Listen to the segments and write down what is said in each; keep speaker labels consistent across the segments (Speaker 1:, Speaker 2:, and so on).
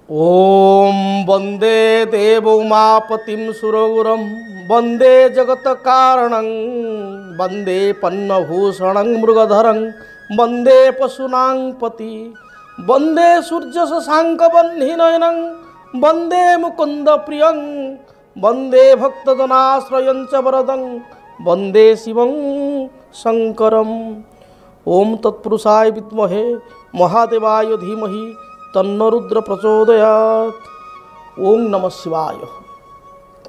Speaker 1: ओम वंदे देवोमापतिं सुरगुरं वंदे जगत कारणं वंदे पन्नभूषणं मृगधरं वंदे पशूनां पति वंदे सूर्य शशांक वह्निनयनं वंदे मुकुंद प्रियं वंदे भक्तजनाश्रयं च वरदं वंदे शिवं शंकरम्। ओम तत्पुरुषाय विद्महे महादेवाय धीमहि तन्नो रुद्र प्रचोदयात्। ओम नमः शिवाय।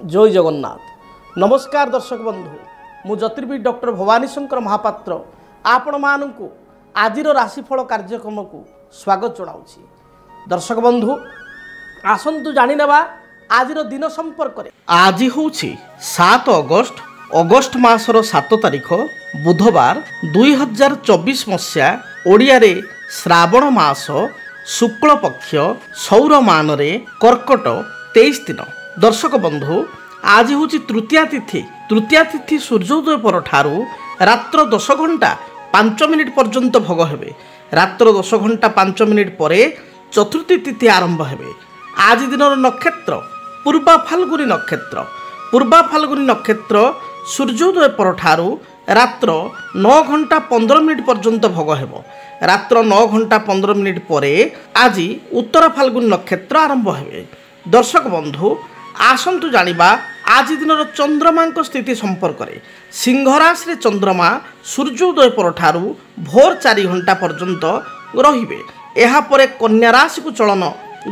Speaker 1: जय जगन्नाथ। नमस्कार दर्शक बंधु, मु ज्योतिर्विद डॉक्टर भवानी शंकर महापात्र आपण मानू आज राशिफल कार्यक्रम को स्वागत जनाऊँगी। दर्शक बंधु आसतु जाणीनेबा आज दिन संपर्क में। आज हूँ 7 अगस्ट मासर 7 तारिख बुधवार 2024 मसीहा ओडिया रे श्रावण मास शुक्ल पक्ष सौर मान रे कर्कट 23 दिन। दर्शक बंधु आज हूँ तृतीया तिथि सूर्योदय पर ठारू रात्र 10 घंटा 5 मिनिट पर्यंत भोग हेबे। रात्र 10 घंटा 5 मिनिट परे चतुर्थी तिथि आरंभ हेबे। आज दिन नक्षत्र पूर्वा फाल्गुनी नक्षत्र सूर्योदय पर ठारू रात्र 9 घंटा 15 मिनिट पर्यंत भोग हेबो। रात्र 9 घंटा 15 मिनिट परे आज उत्तर फाल्गुनी नक्षत्र आरंभ हेबे। दर्शक बंधु आसंतु जानिबा आज दिन चंद्रमा स्थिति संपर्क में। सिंह राशि रे चंद्रमा सूर्योदय पर ठारू भोर 4 घंटा पर्यंत रहिबे। एहा परे कन्या राशि को चलन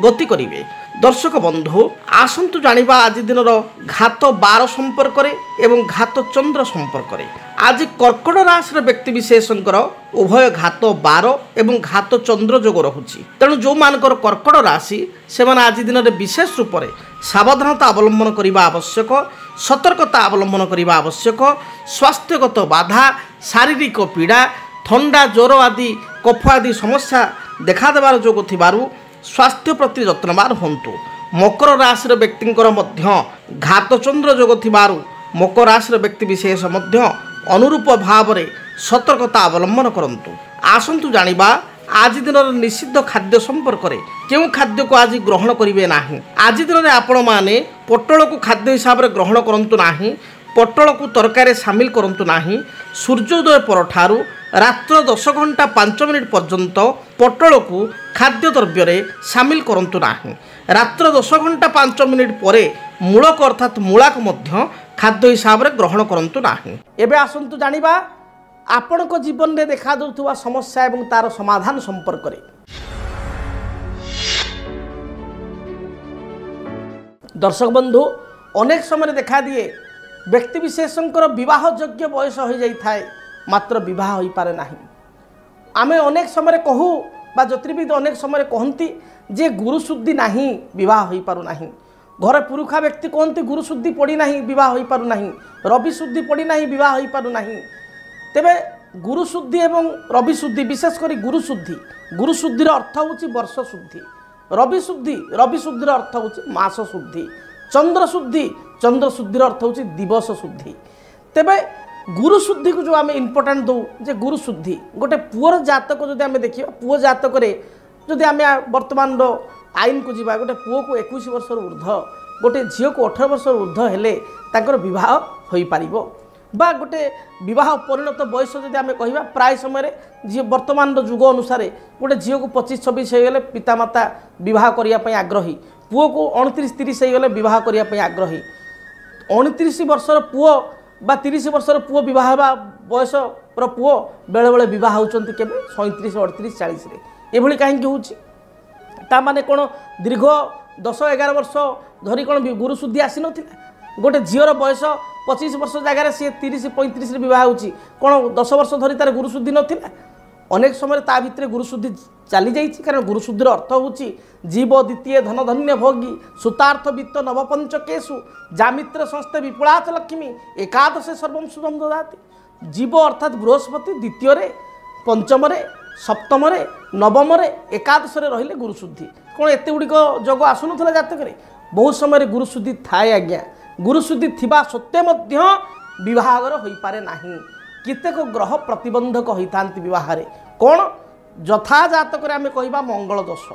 Speaker 1: गति करिवे। दर्शक बंधु आसंतु जानिबा आज दिन घात 12 संपर्क में एवं घात चंद्र संपर्क में। आज कर्कट राशि व्यक्ति विशेषकर उभय घात 12 एवं घात चंद्र जोग रहुछि। तेणु जो मानकर कर्कट राशि से आज दिन में विशेष रूप से सावधानता अवलंबन करने आवश्यक, सतर्कता अवलंबन करने आवश्यक। स्वास्थ्यगत बाधा, शारीरिक पीड़ा, ठंडा ज्वर आदि कफ आदि समस्या देखा देवार जोग थिबारु स्वास्थ्य प्रति जत्नवान होंतु। मकर राशि व्यक्तिंकर मध्य घात चंद्र जोग थिबारु मकर राशि व्यक्ति विशेष मध्य अनुरूप भाव में सतर्कता अवलंबन करंतु। आसंतु जानिबा आज दिन निषिद्ध खाद्य संपर्क में। क्यों खाद्य को आज ग्रहण करेंगे ना। आज दिन में आपण मैंने पटल को खाद्य हिसाब से ग्रहण करंतु नाही। पटल को तरकारी सामिल करंतु नाही। सूर्योदय पर ठारू रात्र 10 घंटा 5 मिनिट पर्यंत पटल को खाद्य द्रव्य रे सामिल करंतु नाही। रात्र 10 घंटा 5 मिनिट परे मूलक अर्थात मूला को मध्य खाद्य हिसाब से ग्रहण करंतु नाही। एबे आसंतु जानिबा आपण को जीवन में देखा दउथुवा समस्या एवं तार समाधान संपर्क में। दर्शक बंधु अनेक समय देखा दिए व्यक्ति विशेषकर विवाह योग्य बयस हो जाई थाए मात्र विवाह हो पारे नाही। आमे अनेक समय कहू बा ज्योतिर्विद अनेक समय कहती जे गुरुशुद्धि नाही विवाह हो पारु नाही। घर पुरुखा व्यक्ति कहते गुरुशुद्धि पड़ी नाही विवाह हो पारु नाही। रवि शुद्धि पड़ी नाही विवाह हो पारु नाही। तेबे गुरुशुद्धि एवं रवि शुद्धि विशेषकर गुरुशुद्धि अर्थ होची वर्ष शुद्धि। रवि शुद्धि अर्थ होची मास शुद्धि। चंद्र शुद्धि अर्थ होची दिवस शुद्धि। तेबे गुरु शुद्धि को जो आम इम्पोर्टाट दौ जे गुरु शुद्धि गोटे पुअर जातक जो आम देखा पुओ जातक जदि आम बर्तमान आईन को जीवा गोटे पुओ को 21 वर्ष ऊर्ध गोटे झील को 18 वर्ष ऊर्ध हेले तांकर विवाह हो पारिबो बा गोटे विवाह परिणत बयस जदि आम कहिबा प्राय समय जी वर्तमान जुग अनुसार गोटे झील को 25-26 हो गले पितामाता विवाह करने आग्रही। पुओ को 29-30 हो गले विवाह करने आग्रही। 29 वर्षर पुओ बा 30 वर्षर पुओ विवाह हेबा बयस पुओ बेले बेले विवाह होचंती केबे 37-38-40 रे। एभली काहेकि होची ता माने कोन दीर्घ 10-11 वर्ष धरी कोन गुरुशुद्धि आसी नथिला। गोटे झीर बयस 25 वर्ष जगार सी 30-35 रे विवाह होची कोन 10 वर्ष धरी तार गुरुशुद्धि नथिला। अनेक समय ता भितरे गुरुशुद्धि चली जाइछि कारण गुरुशुद्धिर अर्थ होची जीव द्वितीय धन धन्य भोगी सुतार्थ वित्त नवपंचकेशु जामित्र संस्थे विपुलाच लक्ष्मी एकादश सर्वम शुभम ददाति। जीव अर्थात बृहस्पति द्वितीय रे पंचम रे सप्तम रे नवम रे एकादश रे रहिले गुरुशुद्धि। कौन एते गुड़िक जोग आसुनथला जातक रे बहुत समय गुरुशुद्धि थाए आज्ञा। गुरुशुद्धि थिबा सत्वे मध्य विवाहर हो पारे नाही। केतेक ग्रह प्रतिबंधक होता विवाह कौन यथा जातक आम कह मंगल दोष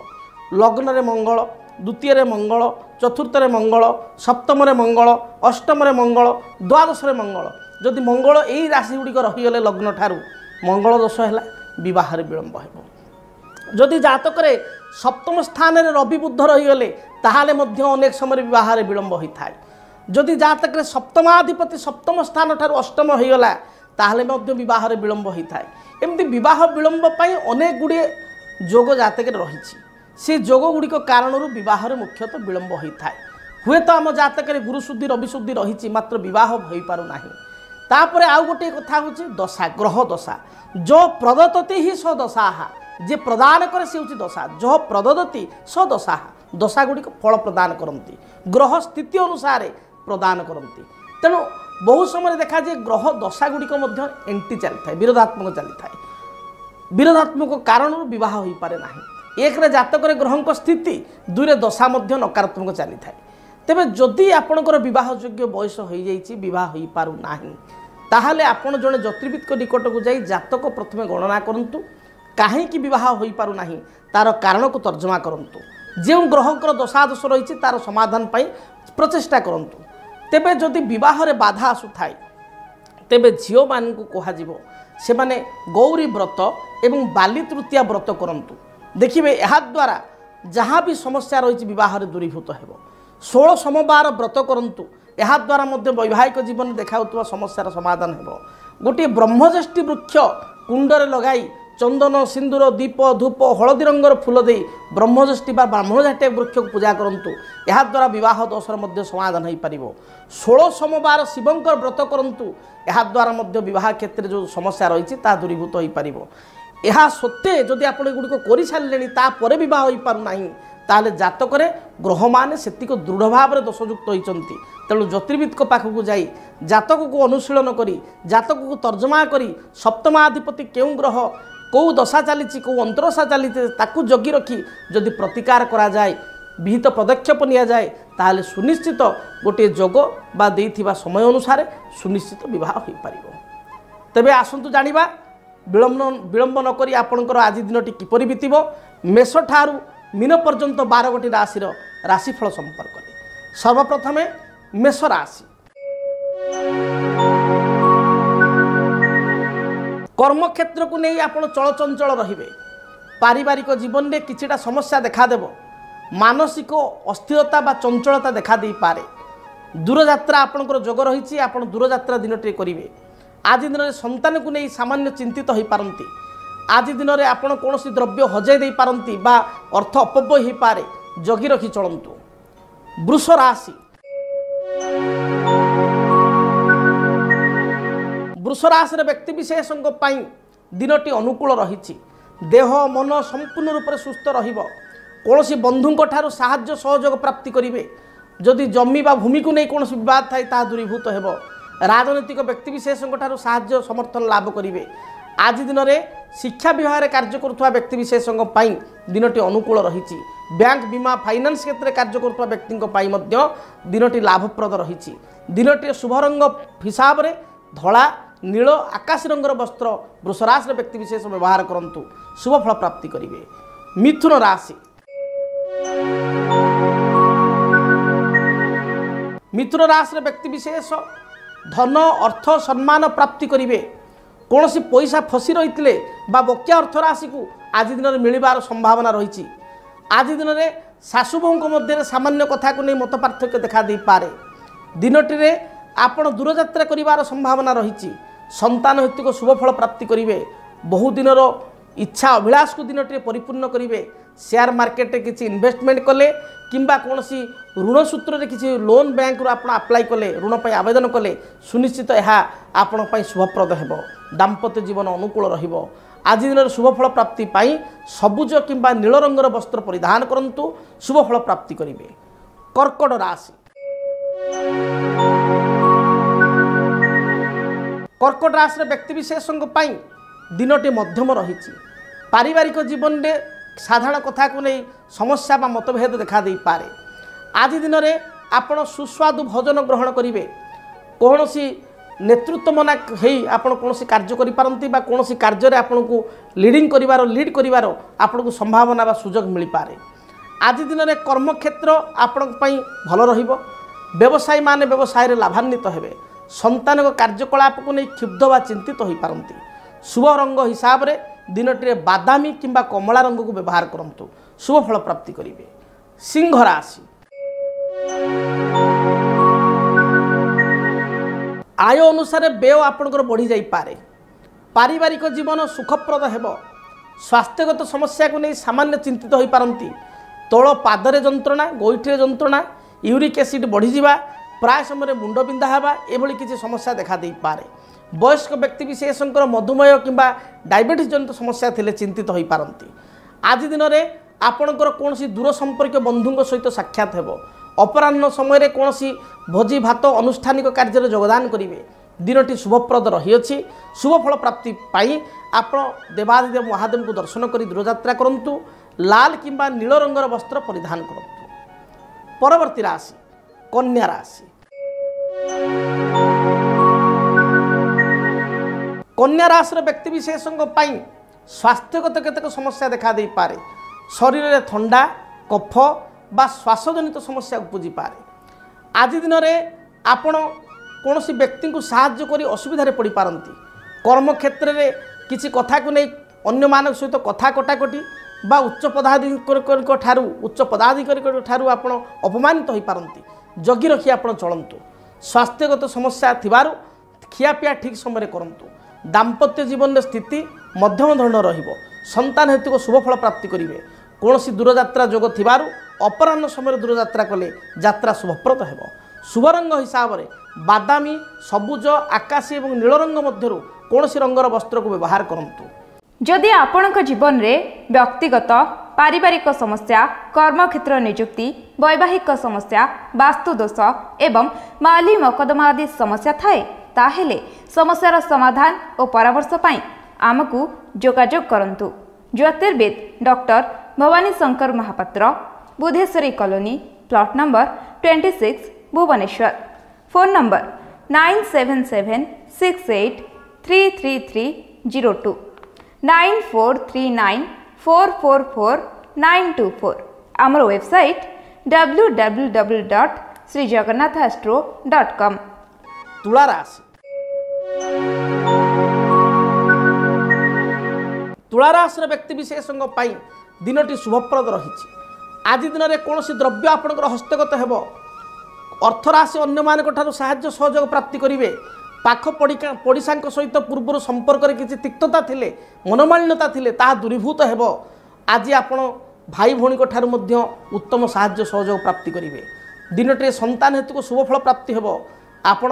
Speaker 1: लग्न रे मंगल द्वितीय मंगल चतुर्थ मंगल सप्तम मंगल अष्टम मंगल द्वादश मंगल जदि मंगल यही राशि गुड़िक रहीगले लग्न ठारू मंगल दोष है विवाह विलंब हो जदि जातक सप्तम स्थान में रवि बुध रहीगले ताहाले मध्य अनेक समय विवाह विलंब होता है जदि जातक सप्तमाधिपति सप्तम स्थान ठारू अष्टम होगला ताहले मध्य विवाह विलंब होता है एमती विवाह विलंब पाई अनेक गुड़िए जोग जातक रही से जोग गुड़िक कारण विवाह मुख्यतः विलंब होता है हुए तो आम जातक गुरुशुद्धि रविशुद्धि रही मात्र विवाह हो पारना तापर आउ गोटे कथा हूँ दशा ग्रह दशा जो प्रदत्ति ही स दशा जे प्रदान करे से हूँ दशा जो प्रदत्ति स दशा दशा गुड़िक फल प्रदान करती ग्रह स्थिति अनुसार प्रदान करती तेणु बहुत समय देखा जाए ग्रह दशा गुड़िक एंटी चली विरोधात्मक चली विरोधात्मक कारण विवाह हो पारे ना एक जातक ग्रह स्थिति दुई दशा नकारात्मक चली था तेबे जदि आपणकर विवाह योग्य बयस हो जाए हो पारु नाही ताहले आपण जड़े ज्योतिर्विद निकट को जाई जातक प्रथमे गणना करंतु कहीं विवाह हो पारु नाही तार कारण को तर्जमा करंतु जो ग्रहंकर दशा दोष रही तार समाधान पाई प्रचेष्टा करंतु तेबे जदि विवाह रे बाधा आसु थाए तेबे झियो मान को कहा जीवो से माने गौरी व्रत एवं बाली तृतीया व्रत करंतु देखिए यह द्वारा जहाँ भी समस्या रही विवाह रे दूरीभूत हेबो 16 सोमवार व्रत करंतु यह द्वारा मध्य वैवाहिक जीवन देखा समस्यार समाधान हेबो गोटे ब्रह्मज्येष्ठी वृक्ष कुंडरे लगाई चंदन सिंदूर दीप धूप हलदी रंगर फूल दे ब्रह्मज्येष्ठी बा ब्राह्मणझाटे वृक्ष को पूजा करंतु यह द्वारा विवाह दोषर मध्य समाधान हो पार 16 सोमवार शिवंकर व्रत करंतु यह द्वारा मध्य विवाह क्षेत्र जो समस्या रही दूरीभूत हो पार यह सत्वे जदि आप गुड़िक कर सारे तापर बह हो पारना ताले जातक ग्रह मान से दृढ़ भाव में दोषयुक्त होती तेणु ज्योतिर्विद पाखक जाई जातक को अनुशीलन करी जातक को तर्जमा करी सप्तमाधिपति क्यों ग्रह कौ दशा चली कौ अंतरदशा चली ताकू जगी रखी जदि प्रतिकार करा जाए विहित पदक्षेप निया जाए ताहले सुनिश्चित गोटे जोग बा देइथिबा समय अनुसार सुनिश्चित विवाह हो पार तेबे आसंतु जानिबा विलंब नकरी आपणकर आज दिनटी किपरि बीतिबो मेष ठारू मीन पर्यंत 12 गोटी राशि राशिफल संपर्क में सर्वप्रथमे मेष राशि कर्म क्षेत्र को नहीं आप चलचंचल रहिबे पारिवारिक जीवन में किछिटा समस्या देखादेव मानसिक अस्थिरता बा चंचलता देखा दे पारे दूरयात्रा आपणकर जोग रही आप दूरयात्रा दिनटे करेंगे आज दिन में संतान को नहीं सामान्य चिंतित हो पारती आज दिन में आप कौन द्रव्य हजई दे पारती बा अर्थ अपव्यय हो पारे जगी रखी चलतु वृष राशि वृष राशि व्यक्ति विशेष दिनटी अनुकूल रही देह मन संपूर्ण रूप से सुस्थ रहिबो कौन बंधुों ठारू साहाय्य सहयोग प्राप्ति करेंगे जदि जमी बा भूमि को नहीं कौन विवाद थाए ता दूरीभूत हो राजनैतिक व्यक्ति विशेष ठारू साहाय्य समर्थन लाभ करेंगे आज दिन में शिक्षा विभाग में कार्य करुवा व्यक्ति विशेष दिनटी अनुकूल रही बैंक बीमा फाइनान्स क्षेत्र में कार्य करुवा व्यक्ति दिनटी लाभप्रद रही दिनटी शुभ रंग हिसाब से धला नील आकाश रंगर वस्त्र वृषराशि व्यक्ति विशेष व्यवहार करंतु शुभ फल प्राप्ति करेंगे मिथुन राशि मिथुन राशि व्यक्ति विशेष धन अर्थ सम्मान प्राप्ति करेंगे कौन सी पैसा फसी रही बकिया अर्थ राशि को आज दिन में मिलबार संभावना रही आज दिन में शाशुबों मध्य सामान्य कथा को नहीं मत पार्थक्य देखा दे पारे दिनटी आपण दूरयात्रा करिवार संभावना रही संतान हेतु शुभ फल प्राप्ति करेंगे बहु दिन इच्छा अभिलाष को दिनटी परिपूर्ण करेंगे शेयर मार्केट किसी इन्वेस्टमेंट कले किंबा कौन सी ऋण सूत्र किसी लोन बैंक आप अप्लाई कले ऋण पर आवेदन कले सुनिश्चित यह आपण शुभप्रद हो दाम्पत्य जीवन अनुकूल रहिबो आज दिन शुभ फल प्राप्ति पाई सबुज किंबा नील रंगर वस्त्र परिधान करंतु शुभ फल प्राप्ति करेंगे कर्कट राशि कर्कट राशि व्यक्ति विशेष दिनटी मध्यम रही पारिवारिक जीवन में साधारण कथा को नहीं समस्या बा मतभेद देखा दे पारे आज दिन में आपण सुस्वादु भोजन ग्रहण करेंगे कौन सी नेतृत्व मना आपण कौन कार्य करें कौन कार्य आपन को लीडिंग करिवार लीड करिवार आपन को संभावना बा सुजोग मिल पारे आज दिन में कर्मक्षेत्र आपण भल रहिबो। व्यवसायी माने व्यवसाय लाभान्वित हेबे। संतान कार्यकलाप को नहीं क्षुब्ध व चिंतित हो पारती। शुभ रंग हिसाब से दिनटी बादामी किंबा कमला रंग को व्यवहार करंतु, शुभ फल प्राप्ति करेंगे। सिंह राशि आय अनुसार व्यय आपणकर बढ़ी जाई पारे। पारिवारिक जीवन सुखप्रद हेबो। स्वास्थ्यगत समस्या को नहीं सामान्य चिंतित हो पारती। तोल पादरे जंत्रणा, गोईठी जंत्रणा, यूरिक एसिड बढ़ी जावा, प्राय समय मुंड बिंधा हेबा एभली किसी समस्या देखा दे पारे। वयस्क व्यक्ति विशेषकर मधुमेह किंबा डायबिटीज जनित समस्या थिले चिंतित हो पारती। आज दिन में आपणकर कौन दूर संपर्क बंधु सहित साक्षात हेबो। अपराह्न समय कौन भोजी भात अनुष्ठानिक कार्य योगदान करेंगे। दिनटी शुभप्रद रही। शुभ फल प्राप्ति पाई आप देवादिदेव महादेव को दर्शन कर दूरयात्रा करंतु। लाल किंबा नील रंगर वस्त्र परिधान करंतु। परवर्ती राशि कन्या राशि। कन्या राशि व्यक्ति विशेषों स्वास्थ्यगत केतक समस्या देखा दे पारे। शरीर में ठंडा, कफ बा श्वासजनित समस्या उपजी पारे। आज दिन में आपण कौन व्यक्ति को साहाय्य कर असुविधा पड़ पारती। कर्म क्षेत्र में किसी कथा को नहीं अन्य मान सहित कथा कटाकटी बा उच्च पदाधिकारी ठारू आपण अपमानित हो पारती। जगी रखी आप चलतु। स्वास्थ्यगत समस्या थिबारु खियापिया ठीक समय करंतु। दाम्पत्य जीवन में स्थिति मध्यम धरण रहिबो। संतान हेतु शुभ फल प्राप्ति करेंगे। कौन दूरयात्रा जोग थिबारु अपराह्न समय दूरयात्रा कले यात्रा शुभप्रद हेबो। शुभ रंग हिसाब से बादामी, सबुज, आकाशी और नील रंग मध्यरु कौन रंगर वस्त्र को व्यवहार करंतु।
Speaker 2: जदि आपणक जीवन में व्यक्तिगत पारिवारिक समस्या, कर्मक्षेत्र नियुक्ति, वैवाहिक समस्या, वास्तुदोष एवं माली मकदमा आदि समस्या थाए ताहेले समस्यार समाधान और परामर्श पाई आमको जोगाजोग करंतु। ज्योतिर्विद doctor Bhabani Shankar Mahapatra, Budheswari colony, plot number 26, Bhubaneswar. Phone number 9776833302 9439444924। आमर वेबसाइट www.srijagannathastro.com।
Speaker 1: तुला राशि। तुला राशि व्यक्ति विशेषों दिनटी शुभप्रद रही। आज दिन में कौन द्रव्य आपणकर हस्तगत हेब। अर्थराशि अन्य मान साहाय्य सहयोग प्राप्ति करेंगे। पाख पड़िशा सहित पूर्व संपर्क में किसी तिक्तता थिले, मनोमालिन्यता थिले ताहा दूरीभूत हेब। आज आपण भाई भौणी उत्तम साहाय्य सहयोग प्राप्ति करेंगे। दिनटे संतान हेतु को शुभ फल प्राप्ति हेब। आपण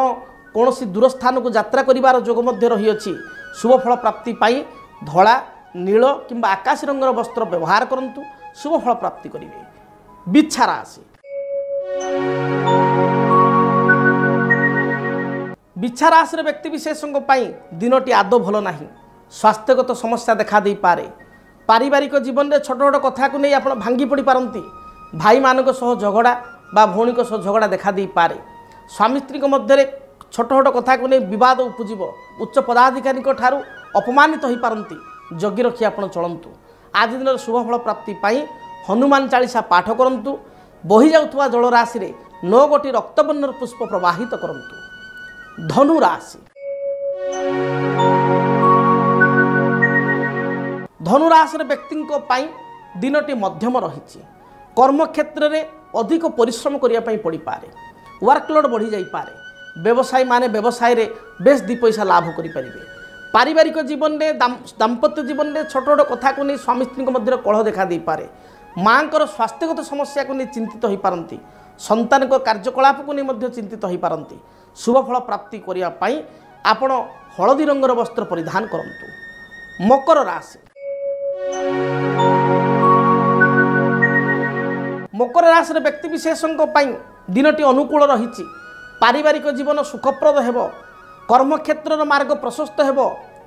Speaker 1: कौन दूर स्थान को यात्रा करिवार जोग मध्य रही अछि। शुभ फल प्राप्ति पाई धला, नील किंबा आकाश रंगर वस्त्र व्यवहार करंतु। शुभ फल प्राप्ति करेंगे। बिच्छा राशि। बिच्छा राशि व्यक्ति विशेषों दिनटी आदौ भल नहीं। स्वास्थ्यगत समस्या देखा दे पारे। पारिवारिक जीवन में छोट छोट कथा को नहीं आप भांगी पड़ पारती। भाई मानक सह झगड़ा बा भौणी सह झगड़ा देखा दे पारे। स्वामी स्त्री मध्य छोट छोट कथा को नहीं विवाद उपजीव। उच्च पदाधिकारी ठारू अपमानित हो पारती। जगी रखी आप चलतु। आज दिन शुभ फल प्राप्ति पाई हनुमान चालीसा पाठ करंतु। बही जाउथुवा जल राशि रे 9 गोटी रक्तवर्णर पुष्प प्रवाहित करंतु। धनु राशि। धनु राशि व्यक्ति दिनटी मध्यम रही। कर्मक्षेत्र में अधिक परिश्रम करने पड़ पारे। वर्कलोड बढ़ी जाई पारे। व्यवसायी माने व्यवसाय रे बेस 2 पैसा लाभ करें। पारिवारिक जीवन में दाम्पत्य जीवन में छोट छोट कथा को नहीं स्वामी स्त्री मध्य कलह देखा दे पारे। माँ स्वास्थ्यगत समस्या को नहीं चिंतित हो पारती। संतान कार्यकलाप को नहीं चिंतित हो पारती। शुभ फल प्राप्ति करने आपण हलदी रंगर वस्त्र परिधान करंतु। मकर राशि। मकर राशि व्यक्ति विशेषों दिनटी अनुकूल रही। पारिवारिक जीवन सुखप्रद हेब। कर्मक्षेत्र मार्ग प्रशस्त हेब।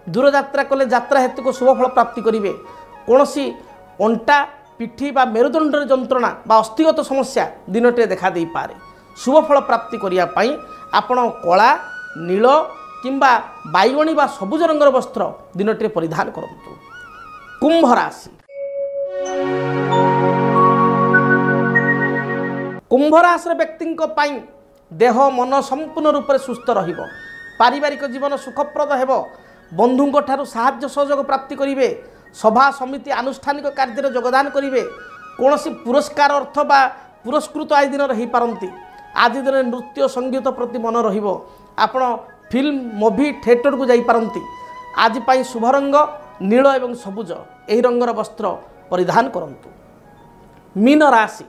Speaker 1: दूरयात्रा कले यात्रा हेतु को शुभ फल प्राप्ति करेंगे। कौन अंटा, पिठी बा मेरुदंड जंत्रणा बा अस्थिगत समस्या दिनटे देखा दे पारे। शुभ फल प्राप्ति करने आपण कला, नील किंबा बैगणी बा सबुज रंगर वस्त्र दिनटे परिधान करंतु। कुंभ राशि। कुंभ राशि व्यक्ति देह मन संपूर्ण रूप से सुस्थ रहिबो। पारिवारिक जीवन सुखप्रद हेबो। बंधुओं ठारू साहाय्य सहयोग प्राप्ति करिवे। सभा समिति आनुष्ठानिक कार्य योगदान करिवे। कौनसी पुरस्कार अर्थ बा पुरस्कृत आज दिन रही पारंती। आज दिन नृत्य संगीत प्रति मन रहिबो। आपण फिल्म मूवी थिएटर को जाई पारंती। आज पाई शुभ रंग नील एवं सबुज एही रंगर वस्त्र परिधान करंतु। मीन राशि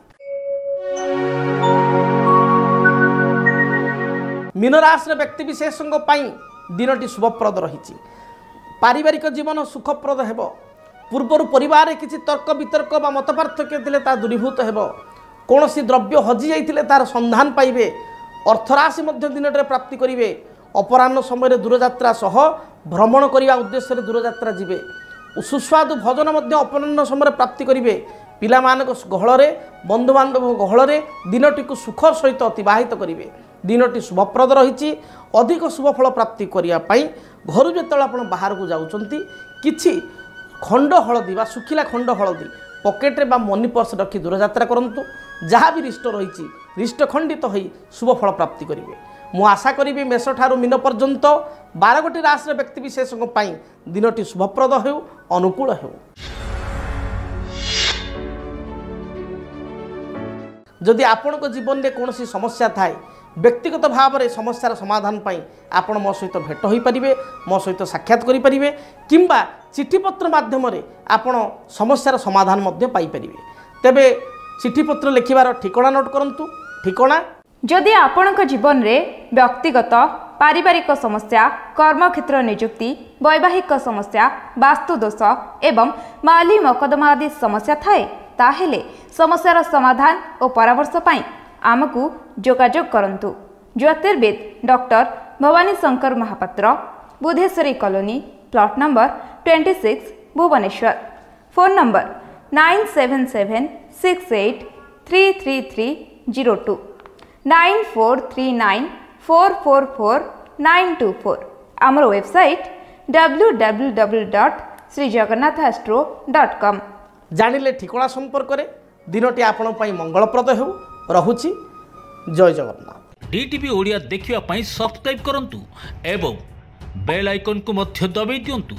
Speaker 1: मीन राशि व्यक्ति विशेषों दिनटी शुभप्रद रही। पारिवारिक जीवन सुखप्रद हेब। पूर्वर परिवार किसी तर्क वितर्क बा मत पार्थक्य थिले ता दूरीभूत हेब। कौनसी द्रव्य हजि जाइथिले तार संधान पाइबे। अर्थराशि मध्य दिनटे प्राप्ति करिवे। अपराह्न समय दूरयात्रा सह भ्रमण करने उद्देश्य दूरयात्रा जीवे। सुस्वादु भोजन मध्य अपराह्न समय प्राप्ति करिवे। पिलामानक गहଳରେ बंधुबांधव गहଳରେ दिनटी को सुख सहित अतिबाहित करिवे। दिनटी शुभप्रद रही। अधिक शुभफल प्राप्ति करने घर जो आप बाहर को जाउछंती किछि खंड हलदी बा सुखिला खंड हलदी पकेट्रे बा मनी पर्स रखी दूरयात्रा करंतु। जहाँ भी रिष्ट रही रिष्ट खंडित हो शुभफल प्राप्ति करेंगे। मु आशा करी मेष ठारू मीन पर्यंत 12 गोटी राशि व्यक्ति विशेषों दिनटी शुभप्रद हो अनुकूल हो। जदि आपण जीवन में कौन समस्या थाए व्यक्तिगत भाव में समस्यार समाधान पाई आपण मो सहित भेट हो पारे। मो सहित साक्षात करें किंबा चिठीपत्र माध्यम आपण समस्यार समाधान पाइपर। तेबे चिठीपत्र लिखिबार ठिकाना नोट करंतु। ठिकाना
Speaker 2: जदि आपणक जीवन में व्यक्तिगत पारिवारिक समस्या कर्मक्षेत्र नियुक्ति वैवाहिक समस्या वास्तुदोष एवं माली मकदमा आदि समस्या थाए ताहेले समस्यार समाधान और परामर्श पाई आमको जोगाजोग करंतु। ज्योतिर्विद doctor Bhabani Shankar Mahapatra Budheswari colony plot number 26 Bhubaneswar. Phone number 9776833302 9439444924। आमर वेबसाइट www.srijagannathastro.com।
Speaker 1: जानिले ठिकाना संपर्क में दिनटी आपण मंगलप्रद हो। रहुछि जय जगन्नाथ।
Speaker 3: डीटीवी ओडिया देखिवा पई सब्सक्राइब करंतु एवं बेल आइकन को मध्य दबाई दियंतु।